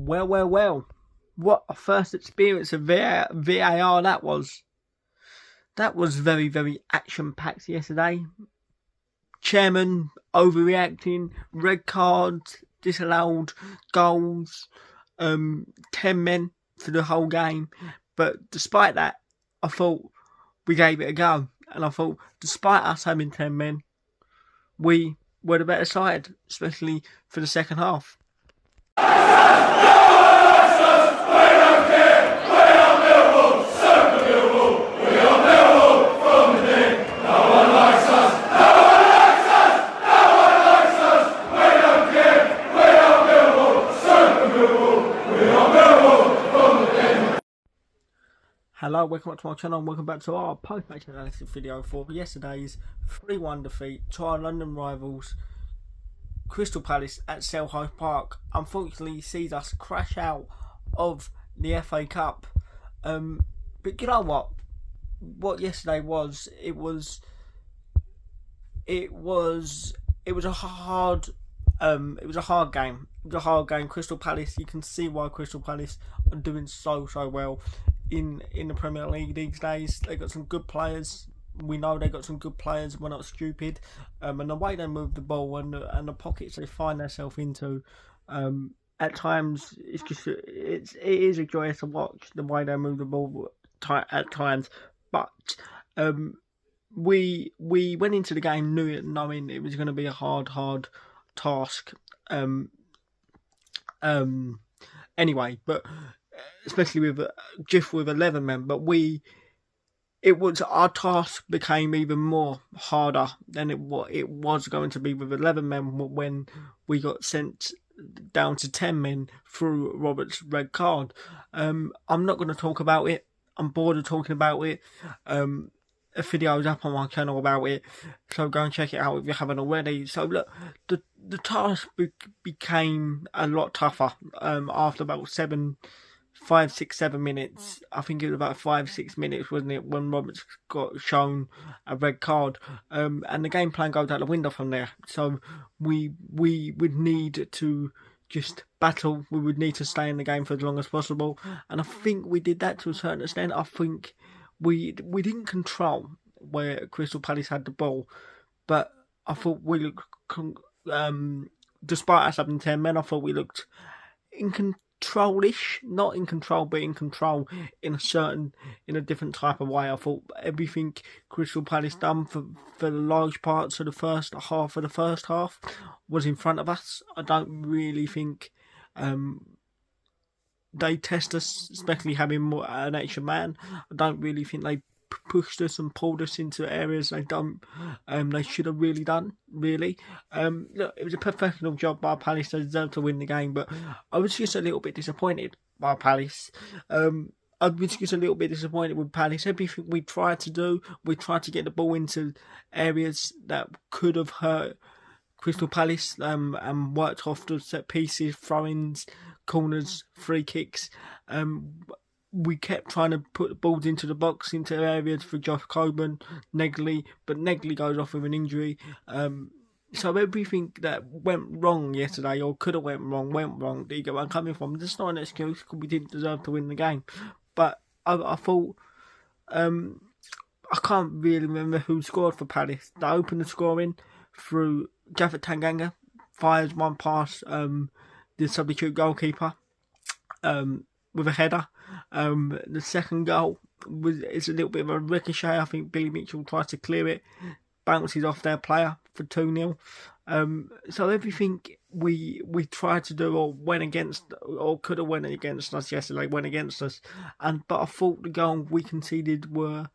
Well. What a first experience of VAR that was. That was very, very action-packed yesterday. Chairman overreacting, red cards, disallowed goals, 10 men for the whole game. But despite that, I thought we gave it a go. And I thought, despite us having 10 men, we were the better side, especially for the second half. Hello, welcome back to my channel and welcome back to our post-match analysis video for yesterday's 3-1 defeat to our London rivals Crystal Palace at Selhurst Park. Unfortunately sees us crash out of the FA Cup. But you know what yesterday was? It was a hard game. It was a hard game. Crystal Palace, you can see why Crystal Palace are doing so well in the Premier League these days. They got some good players. We know they got some good players. We're not stupid. And the way they move the ball and the pockets they find themselves into, at times it is a joy to watch the way they move the ball at times. But we went into the game knowing it was going to be a hard task. Anyway, but especially with 11 men, but our task became even more harder than it was going to be with 11 men when we got sent down to 10 men through Robert's red card. I'm not going to talk about it. I'm bored of talking about it. A video is up on my channel about it, so go and check it out if you haven't already. So look, the task became a lot tougher after about 5, 6, 7 minutes. I think it was about 5, 6 minutes, wasn't it, when Roberts got shown a red card, and the game plan goes out the window from there. So we would need to just battle. We would need to stay in the game for as long as possible, and I think we did that to a certain extent. I think we didn't control where Crystal Palace had the ball, but I thought we looked, despite us having 10 men, I thought we looked in control-ish, not in control, but in control in a different type of way. I thought everything Crystal Palace done for the large parts of the first half was in front of us. I don't really think they test us, especially having an extra man. I don't really think they pushed us and pulled us into areas they should have really done. Look, it was a professional job by Palace. They deserved to win the game, but I was just a little bit disappointed by Palace. I was just a little bit disappointed with Palace. Everything we tried to do, we tried to get the ball into areas that could have hurt Crystal Palace, and worked off the set pieces, throw-ins, corners, free kicks. We kept trying to put the balls into the box, into areas for Josh Coburn, Negley, but Negley goes off with an injury. So everything that went wrong yesterday, or could have went wrong. Do you get where I'm coming from? That's not an excuse, because we didn't deserve to win the game. But I thought, I can't really remember who scored for Palace. They opened the scoring through Japhet Tanganga, fires one past the substitute goalkeeper with a header. The second goal is a little bit of a ricochet. I think Billy Mitchell tries to clear it, bounces off their player for 2-0. So everything we tried to do or went against, or could have went against us yesterday, went against us. But I thought the goal we conceded were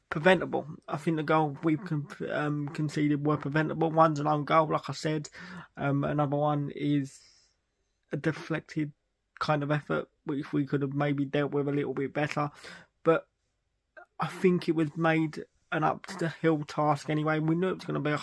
preventable. I think the goal we conceded were preventable. One's an own goal, like I said. Another one is a deflected kind of effort, which we could have maybe dealt with a little bit better. But I think it was made an up-to-the-hill task anyway. We knew it was going to be a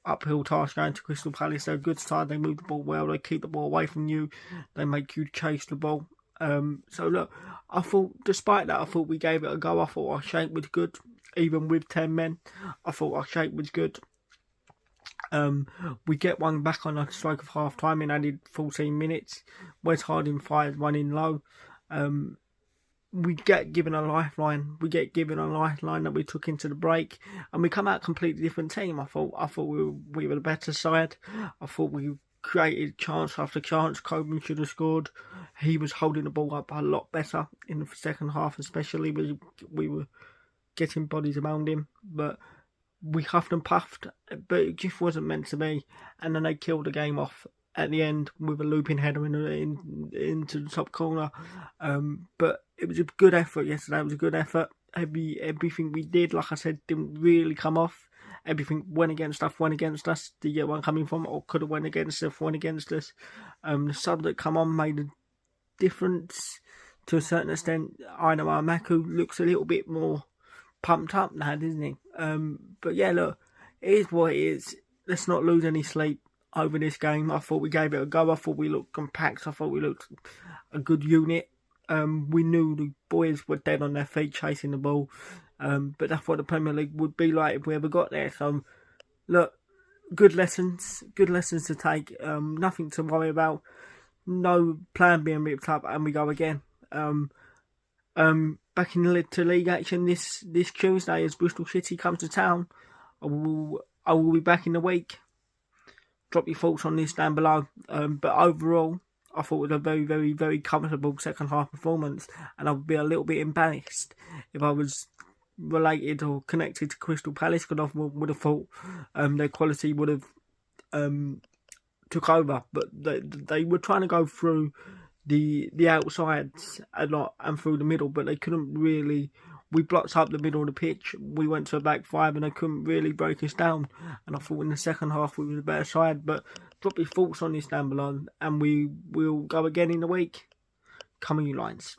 uphill task going to Crystal Palace. They're a good side. They move the ball well. They keep the ball away from you. They make you chase the ball. So look, I thought, despite that, I thought we gave it a go. I thought our shape was good, even with 10 men. I thought our shape was good. We get one back on a strike of half time in added 14 minutes. Wes Harding fires one in low. We get given a lifeline. We get given a lifeline that we took into the break, and we come out a completely different team. I thought we were the better side. I thought we created chance after chance. Coburn should have scored. He was holding the ball up a lot better in the second half, especially. We were getting bodies around him, but we huffed and puffed, but it just wasn't meant to be. And then they killed the game off at the end with a looping header into the top corner. But it was a good effort yesterday. It was a good effort. Everything we did, like I said, didn't really come off. Everything went against us. The get one coming from, or could have went against us, went against us. The sub that come on made a difference to a certain extent. Aina Maku looks a little bit more pumped up now, doesn't he? But yeah, look, it is what it is. Let's not lose any sleep over this game. I thought we gave it a go. I thought we looked compact. I thought we looked a good unit. We knew the boys were dead on their feet chasing the ball. But that's what the Premier League would be like if we ever got there. So, look, good lessons to take. Nothing to worry about. No plan being ripped up, and we go again. Back to league action this Tuesday as Bristol City come to town. I will be back in the week. Drop your thoughts on this down below. But overall, I thought it was a very, very, very comfortable second half performance, and I would be a little bit embarrassed if I was related or connected to Crystal Palace, because I would have thought their quality would have took over. But they were trying to go through the outsides a lot and through the middle, but they couldn't really. We blocked up the middle of the pitch. We went to a back five and they couldn't really break us down. And I thought in the second half we were the better side. But drop your thoughts on this down below, and we will go again in the week. Come on, you Lions.